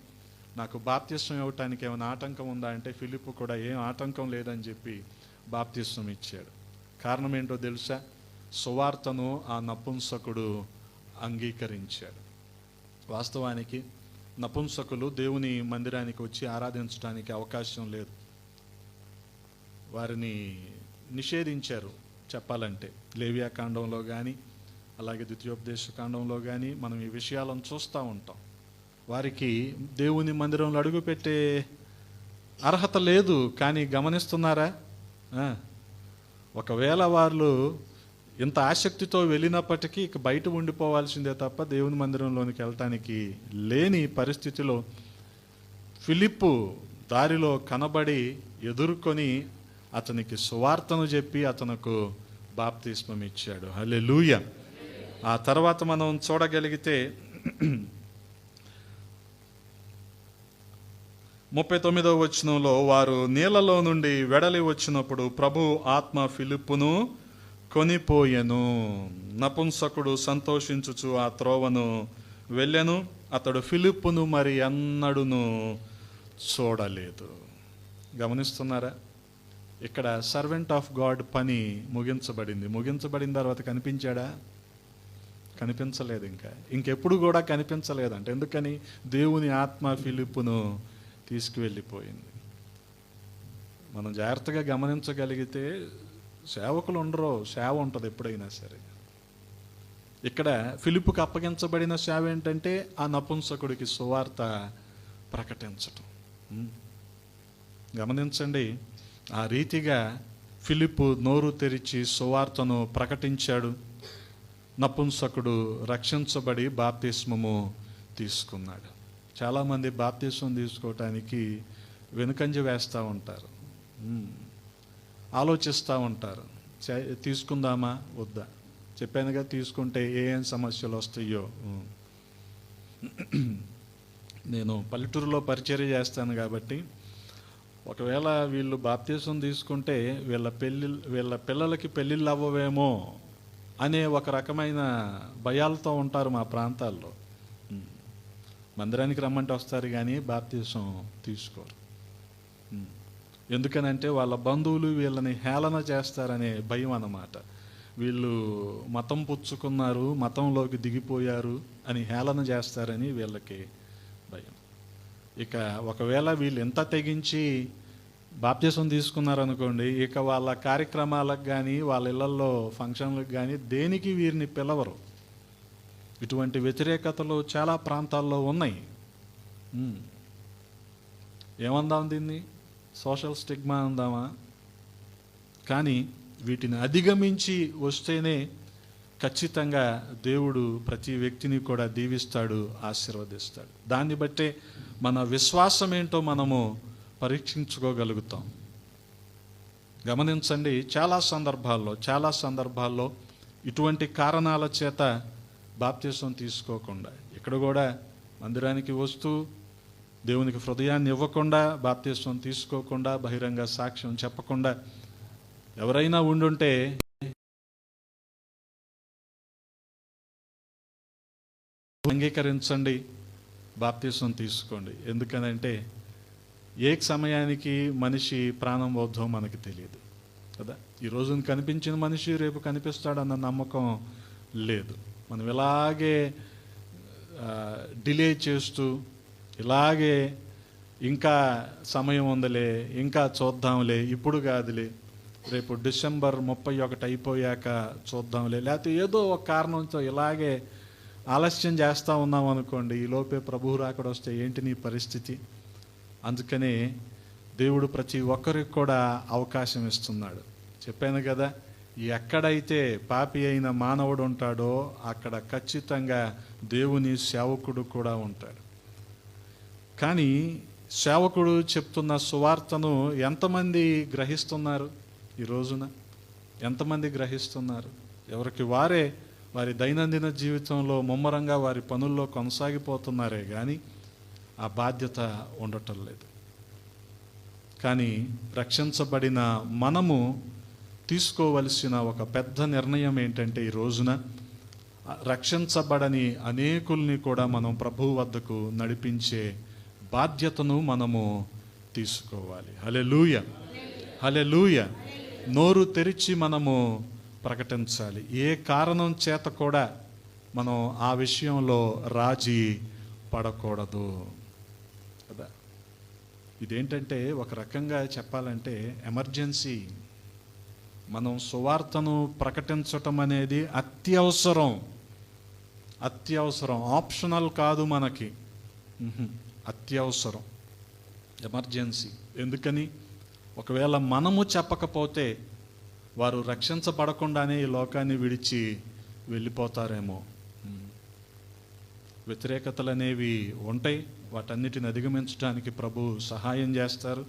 నాకు బాప్తిస్మం ఇవ్వటానికి ఏమైనా ఆటంకం ఉందా అంటే ఫిలిప్పు కూడా ఏం ఆటంకం లేదని చెప్పి బాప్తిస్మం ఇచ్చాడు. కారణం ఏంటో తెలుసా? సువార్తను ఆ నపుంసకుడు అంగీకరించాడు. వాస్తవానికి నపుంసకులు దేవుని మందిరానికి వచ్చి ఆరాధించడానికి అవకాశం లేదు. వారిని నిషేధించారు చెప్పాలంటే. లేవియా కాండంలో కానీ అలాగే ద్వితీయోపదేశ కాండంలో కానీ మనం ఈ విషయాలను చూస్తూ ఉంటాం. వారికి దేవుని మందిరంలో అడుగుపెట్టే అర్హత లేదు. కానీ గమనిస్తున్నారా? ఒకవేళ వాళ్ళు ఇంత ఆసక్తితో వెళ్ళినప్పటికీ ఇక బయట ఉండిపోవాల్సిందే తప్ప దేవుని మందిరంలోనికి వెళ్ళటానికి లేని పరిస్థితిలో ఫిలిప్పు దారిలో కనబడి ఎదుర్కొని అతనికి సువార్తను చెప్పి అతనుకు బాప్తిస్మం ఇచ్చాడు. హల్లెలూయా. ఆ తర్వాత మనం చూడగలిగితే 39వ వచనంలో, వారు నీళ్లలో నుండి వెడలి వచ్చినప్పుడు ప్రభు ఆత్మ ఫిలిప్పును కొనిపోయెను. నపుంసకుడు సంతోషించుచు ఆ త్రోవను వెళ్ళెను. అతడు ఫిలిప్పును మరి అన్నడును చూడలేదు. గమనిస్తున్నారా? ఇక్కడ సర్వెంట్ ఆఫ్ గాడ్ పని ముగించబడింది. ముగించబడిన తర్వాత కనిపించాడా? కనిపించలేదు. ఇంకెప్పుడు కూడా కనిపించలేదంట. ఎందుకని? దేవుని ఆత్మ ఫిలిప్పును తీసుకువెళ్ళిపోయింది. మనం జాగ్రత్తగా గమనించగలిగితే సేవకులు ఉండరు, సేవ ఉంటుంది ఎప్పుడైనా సరే. ఇక్కడ ఫిలిప్పుకి అప్పగించబడిన సేవ ఏంటంటే ఆ నపుంసకుడికి సువార్త ప్రకటించటం. గమనించండి, ఆ రీతిగా ఫిలిప్పు నోరు తెరిచి సువార్తను ప్రకటించాడు. నపుంసకుడు రక్షించబడి బాప్తిస్మము తీసుకున్నాడు. చాలామంది బాప్తిస్మం తీసుకోవటానికి వెనుకంజ వేస్తూ ఉంటారు, ఆలోచిస్తూ ఉంటారు. తీసుకుందామా వద్దా? చెప్పానుగా, తీసుకుంటే ఏం సమస్యలు వస్తాయో. నేను పల్లెటూరులో పరిచర్య చేస్తాను కాబట్టి ఒకవేళ వీళ్ళు బాప్తిస్మం తీసుకుంటే వీళ్ళ పిల్లలకి పెళ్ళిళ్ళు అవ్వవేమో అనే ఒక రకమైన భయాలతో ఉంటారు మా ప్రాంతాల్లో. మందిరానికి రమ్మంటే వస్తారు కానీ బాప్తిస్మం తీసుకోరు. ఎందుకనంటే వాళ్ళ బంధువులు వీళ్ళని హేళన చేస్తారనే భయం అన్నమాట. వీళ్ళు మతం పుచ్చుకున్నారు, మతంలోకి దిగిపోయారు అని హేళన చేస్తారని వీళ్ళకి భయం. ఇక ఒకవేళ వీళ్ళు ఎంత తెగించి బాప్తిస్మం తీసుకున్నారనుకోండి, ఇక వాళ్ళ కార్యక్రమాలకు కానీ వాళ్ళ ఇళ్లలో ఫంక్షన్లకు కానీ దేనికి వీరిని పిలవరు. ఇటువంటి వ్యతిరేకతలు చాలా ప్రాంతాల్లో ఉన్నాయి. ఏమందాం దీన్ని? సోషల్ స్టిగ్మా అందామా? కానీ వీటిని అధిగమించి వస్తేనే ఖచ్చితంగా దేవుడు ప్రతి వ్యక్తిని కూడా దీవిస్తాడు, ఆశీర్వదిస్తాడు. దాన్ని బట్టే మన విశ్వాసం ఏంటో మనము పరీక్షించుకోగలుగుతాం. గమనించండి, చాలా సందర్భాల్లో ఇటువంటి కారణాల చేత బాప్తిస్మం తీసుకోకుండా, ఇక్కడ కూడా మందిరానికి వస్తూ దేవునికి హృదయాన్ని ఇవ్వకుండా, బాప్తిస్మం తీసుకోకుండా, బహిరంగ సాక్ష్యం చెప్పకుండా ఎవరైనా ఉండుంటే అంగీకరించండి, బాప్తిస్మం తీసుకోండి. ఎందుకనంటే ఏ సమయానికి మనిషి ప్రాణం పోద్దో మనకి తెలియదు కదా. ఈ రోజున కనిపించిన మనిషి రేపు కనిపిస్తాడన్న నమ్మకం లేదు. మనం ఇలాగే డిలే చేస్తూ ఇలాగే ఇంకా సమయం ఉందలే, ఇంకా చూద్దాంలే, ఇప్పుడు కాదులే, రేపు డిసెంబర్ 31 అయిపోయాక చూద్దాంలే, లేకపోతే ఏదో ఒక కారణంతో ఇలాగే ఆలస్యం చేస్తూ ఉన్నాం అనుకోండి, ఈలోపే ప్రభువు రాకడ వస్తే ఏంటి నీ పరిస్థితి? అందుకనే దేవుడు ప్రతి ఒక్కరికి కూడా అవకాశం ఇస్తున్నాడు. చెప్పాను కదా, ఎక్కడైతే పాపి అయిన మానవుడు ఉంటాడో అక్కడ ఖచ్చితంగా దేవుని సేవకుడు కూడా ఉంటాడు. కానీ సేవకుడు చెప్తున్న సువార్తను ఎంతమంది గ్రహిస్తున్నారు? ఈ రోజున ఎంతమంది గ్రహిస్తున్నారు? ఎవరికి వారే వారి దైనందిన జీవితంలో ముమ్మరంగా వారి పనుల్లో కొనసాగిపోతున్నారే కానీ ఆ బాధ్యత ఉండటం లేదు. కానీ రక్షించబడిన మనము తీసుకోవలసిన ఒక పెద్ద నిర్ణయం ఏంటంటే, ఈ రోజున రక్షించబడని అనేకుల్ని కూడా మనం ప్రభువు వద్దకు నడిపించే బాధ్యతను మనము తీసుకోవాలి. హల్లెలూయా, హల్లెలూయా. నోరు తెరిచి మనము ప్రకటించాలి. ఏ కారణం చేత కూడా మనం ఆ విషయంలో రాజీ పడకూడదు కదా. ఇదేంటంటే ఒక రకంగా చెప్పాలంటే ఎమర్జెన్సీ. మనం సువార్తను ప్రకటించటం అనేది అత్యవసరం, అత్యవసరం, ఆప్షనల్ కాదు మనకి, అత్యవసరం, ఎమర్జెన్సీ. ఎందుకని? ఒకవేళ మనము చెప్పకపోతే వారు రక్షించబడకుండానే ఈ లోకాన్ని విడిచి వెళ్ళిపోతారేమో. వ్యతిరేకతలు అనేవి ఉంటాయి, వాటన్నిటిని అధిగమించడానికి ప్రభు సహాయం చేస్తారు.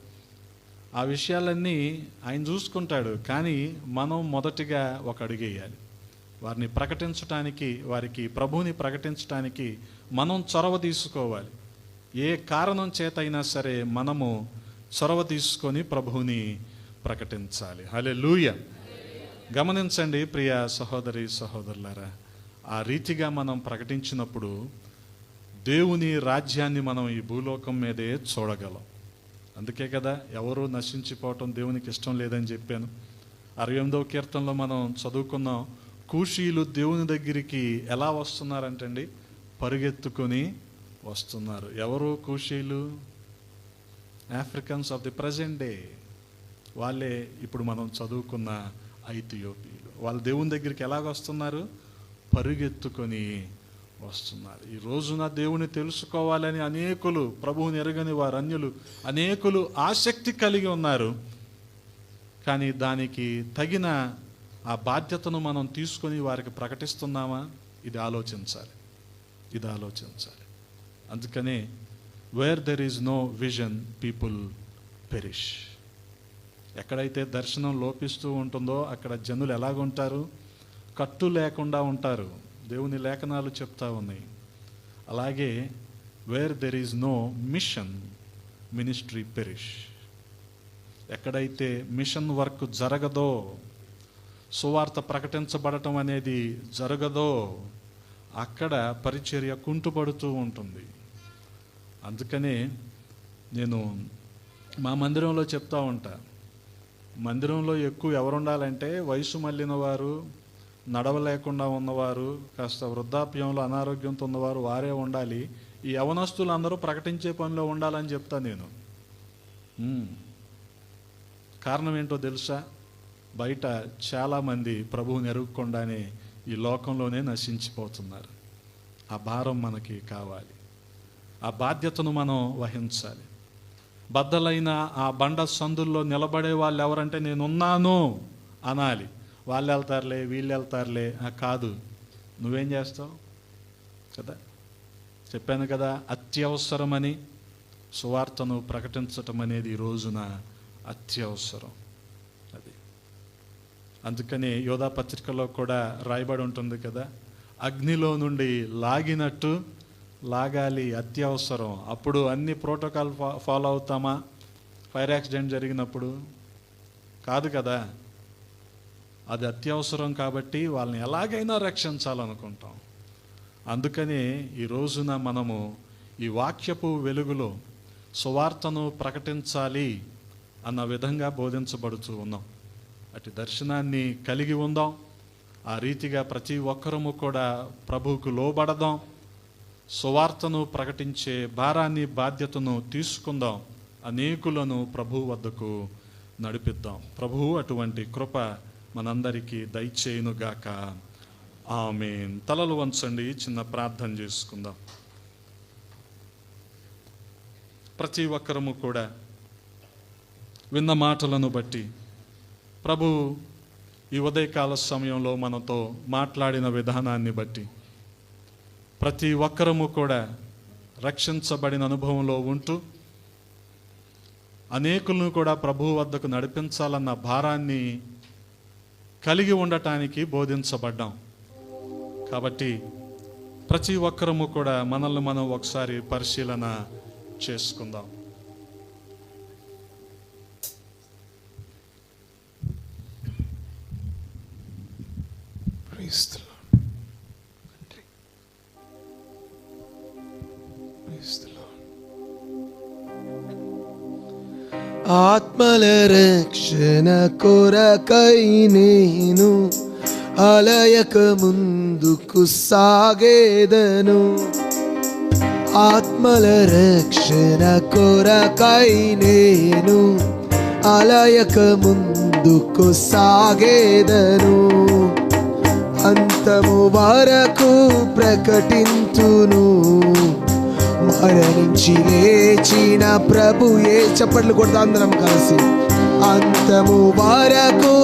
ఆ విషయాలన్నీ ఆయన చూసుకుంటాడు. కానీ మనం మొదటిగా ఒక అడుగేయాలి. వారిని ప్రకటించడానికి, వారికి ప్రభువుని ప్రకటించడానికి మనం చొరవ తీసుకోవాలి. ఏ కారణం చేత అయినా సరే మనము చొరవ తీసుకొని ప్రభువుని ప్రకటించాలి. హల్లెలూయా. గమనించండి ప్రియ సహోదరి సహోదరులారా, ఆ రీతిగా మనం ప్రకటించినప్పుడు దేవుని రాజ్యాన్ని మనం ఈ భూలోకం మీదే చూడగలం. అందుకే కదా ఎవరు నశించిపోవటం దేవునికి ఇష్టం లేదని చెప్పాను. 68వ కీర్తనలో మనం చదువుకున్నాం, కూషీలు దేవుని దగ్గరికి ఎలా వస్తున్నారంటండి? పరిగెత్తుకొని వస్తున్నారు. ఎవరు కూషీలు? Africans of the present day. వాళ్ళే ఇప్పుడు మనం చదువుకున్న ఐథియోపియలు. వాళ్ళు దేవుని దగ్గరికి ఎలాగ వస్తున్నారు? పరిగెత్తుకొని వస్తున్నారు. ఈ రోజున దేవుని తెలుసుకోవాలని అనేకులు, ప్రభువుని ఎరగని వారు అన్యులు అనేకులు ఆసక్తి కలిగి ఉన్నారు. కానీ దానికి తగిన ఆ బాధ్యతను మనం తీసుకొని వారికి ప్రకటిస్తున్నామా? ఇది ఆలోచించాలి, ఇది ఆలోచించాలి. అందుకనే where there is no vision people perish. ఎక్కడైతే దర్శనం లోపిస్తూ ఉంటుందో అక్కడ జనులు ఎలాగుంటారు? కట్టు లేకుండా ఉంటారు. దేవుని లేఖనాలు చెప్తా ఉన్నాయి. అలాగే where there is no mission ministry perish. ఎక్కడైతే మిషన్ వర్క్ జరగదో, సువార్త ప్రకటించబడటం అనేది జరగదో, అక్కడ పరిచర్య కుంటుపడుతూ ఉంటుంది. అందుకనే నేను మా మందిరంలో చెప్తా ఉంటా, మందిరంలో ఎక్కువ ఎవరు ఉండాలంటే వయసు మళ్ళిన వారు, నడవలేకుండా ఉన్నవారు, కాస్త వృద్ధాప్యంలో అనారోగ్యంతో ఉన్నవారు వారే ఉండాలి. ఈ యవనస్తులు అందరూ ప్రకటించే పనిలో ఉండాలని చెప్తా నేను. కారణం ఏంటో తెలుసా? బయట చాలామంది ప్రభువుని ఎరుగకుండానే ఈ లోకంలోనే నశించిపోతున్నారు. ఆ భారం మనకి కావాలి, ఆ బాధ్యతను మనం వహించాలి. బద్దలైన ఆ బండ సందుల్లో నిలబడే వాళ్ళు ఎవరంటే నేనున్నాను అనాలి. వాళ్ళు వెళ్తారులే, వీళ్ళు వెళ్తారులే కాదు. నువ్వేం చేస్తావు కదా? చెప్పాను కదా, అత్యవసరమని. సువార్తను ప్రకటించటం అనేది ఈ రోజున అత్యవసరం. అది అందుకని యోధా పత్రికలో కూడా రాయబడి ఉంటుంది కదా, అగ్నిలో నుండి లాగినట్టు లాగాలి, అత్యవసరం. అప్పుడు అన్ని ప్రోటోకాల్ ఫాలో అవుతామా? ఫైర్ యాక్సిడెంట్ జరిగినప్పుడు కాదు కదా. అది అత్యవసరం కాబట్టి వాళ్ళని ఎలాగైనా రక్షించాలనుకుంటాం. అందుకని ఈ రోజున మనము ఈ వాక్యపు వెలుగులో సువార్తను ప్రకటించాలి అన్న విధంగా బోధించబడుతూ ఉన్నాం. అటు దర్శనాన్ని కలిగి ఉందాం. ఆ రీతిగా ప్రతి ఒక్కరము కూడా ప్రభువుకు లోబడదాం. సువార్తను ప్రకటించే భారాన్ని, బాధ్యతను తీసుకుందాం. అనేకులను ప్రభువు వద్దకు నడిపిద్దాం. ప్రభువు అటువంటి కృప మనందరికీ దయచేయునుగాక. ఆమేన్. తలలు వంచండి, చిన్న ప్రార్థన చేసుకుందాం. ప్రతి ఒక్కరము కూడా విన్న మాటలను బట్టి ప్రభు ఈ ఉదయకాల సమయంలో మనతో మాట్లాడిన విధానాన్ని బట్టి ప్రతి ఒక్కరము కూడా రక్షించబడిన అనుభవంలో ఉంటూ అనేకులను కూడా ప్రభువు వద్దకు నడిపించాలన్న భారాన్ని కలిగి ఉండటానికి బోధించబడ్డాం. కాబట్టి ప్రతి ఒక్కరము కూడా మనల్ని మనం ఒకసారి పరిశీలన చేసుకుందాం. ఆత్మల రక్షణ కొరకై నేను అలయక ముందుకు సాగేదను. ఆత్మల రక్షణ కొరకై నేను అలయక ముందుకు సాగేదను. అంతము వరకు ప్రకటింతును మరణించి లేచిన ప్రభుయే. చప్పట్లు కొడతా అందరం కలిసి. అంతము వరకు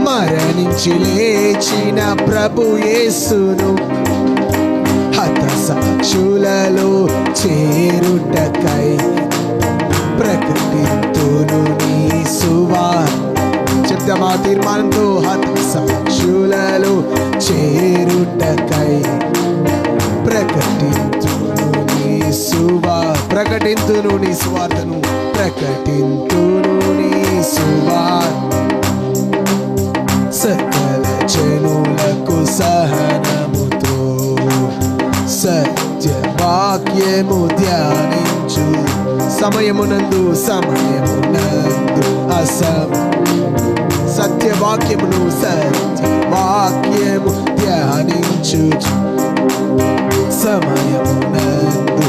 మరణించి లేచిన ప్రభు యేసును హత సాక్షులలో చేరుటకై ప్రకటింతును నీ సువార్త. చెప్తామా తీర్మానంతో? హత సాక్షులలో చేరుటకై ప్రకటింతును నీ సువార్తను. ప్రకటింతును నీ సువార్త. సకల జనులకు సహనముతో సత్యవాక్యము ధ్యానించు. సమయమునందు సత్యవాక్యమును ధ్యానించు. సమయమునందు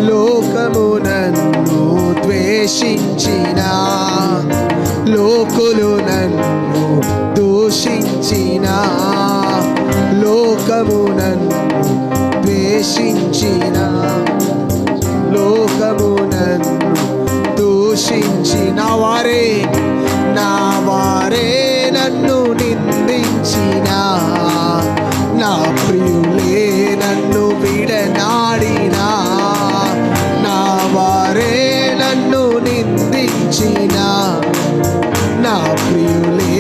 లోకమునన్ను ద్వేషించిన లోకులు నన్ను దూషించిన లోకమునన్ను ద్వేషించిన లోకమునన్ను దూషించిన నా వారే నన్ను నిందించిన నా ప్రియులే నన్ను విడనాడినా. నా వారే నన్ను నిందించిన నా ప్రియులే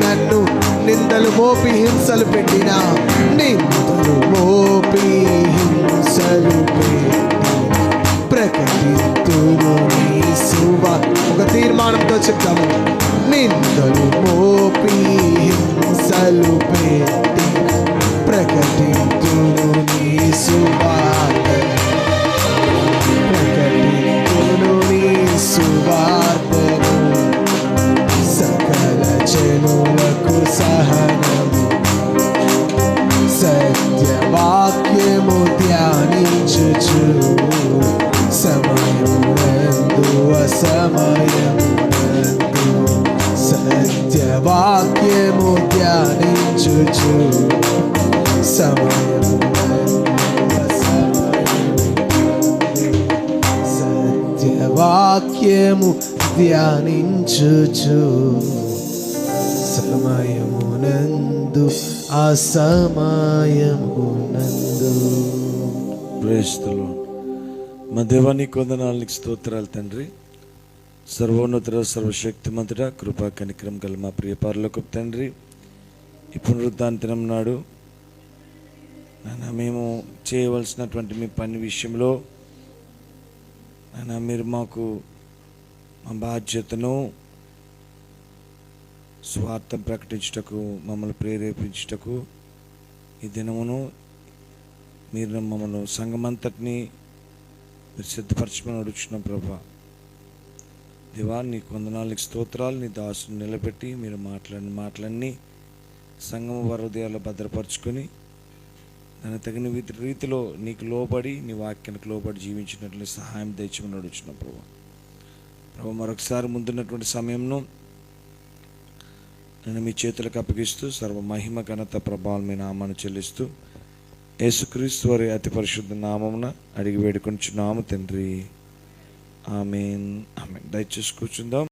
నన్ను నిందలు మోపి హింసలు పెట్టిన ప్రకటింతును నీ సువార్త. ఒక తీర్మానంతో చెప్తాము. నిందలు మోపి హింసలు పెట్టి ప్రకటింతును నీ సువార్త. ప్రకటింతును నీ సువార్తను. సకల జనులకు సహనము సత్యవాక్యము ధ్యానించుచు. సమయమునందు అసమయమునందు సత్యవాక్యము ధ్యానించుచు. సత్యవాక్యము ధ్యానించుచు. సమయమునందు అసమయమునందు. Praise the Lord. మా దేవానికి వందనాలకు స్తోత్రాలు తండ్రి. సర్వోన్నతుడ సర్వశక్తిమంతుడ కృపా కనికరం గల మా ప్రియ పరలోకపు తండ్రి, ఈ పునరుద్ధాన దినం నాడు నాన్న మేము చేయవలసినటువంటి మీ పని విషయంలో నాన్న మీరు మాకు మా బాధ్యతను స్వార్థం ప్రకటించుటకు మమ్మల్ని ప్రేరేపించుటకు ఈ దినమును మీరు మమ్మల్ని సంఘమంతటిని మీరు సిద్ధపరచమని అడుగుచున్నాం ప్రభా. దేవా నీకు వందనాలకు స్తోత్రాలు. నీ దాసుని నిలబెట్టి మీరు మాట్లాడిన మాటలన్నీ సంఘం హృదయాల్లో భద్రపరుచుకొని దానికి తగిన రీతిలో నీకు లోబడి నీ వాక్యానికి లోబడి జీవించినట్లు సహాయం దయచేయమని అడుగుచున్నాం ప్రభా. ప్రభు మరొకసారి ముందున్నటువంటి సమయంలో నేను మీ చేతులకు అప్పగిస్తూ సర్వ మహిమ ఘనత ప్రభావం మీ నామాన్ని చెల్లిస్తూ యేసుక్రీస్తు వారి అతి పరిశుద్ధ నామమున అడిగి వేడుకొంచున్నాము తండ్రి. ఆమేన్. ఆమేన్. దయచేసి కూర్చుందాం.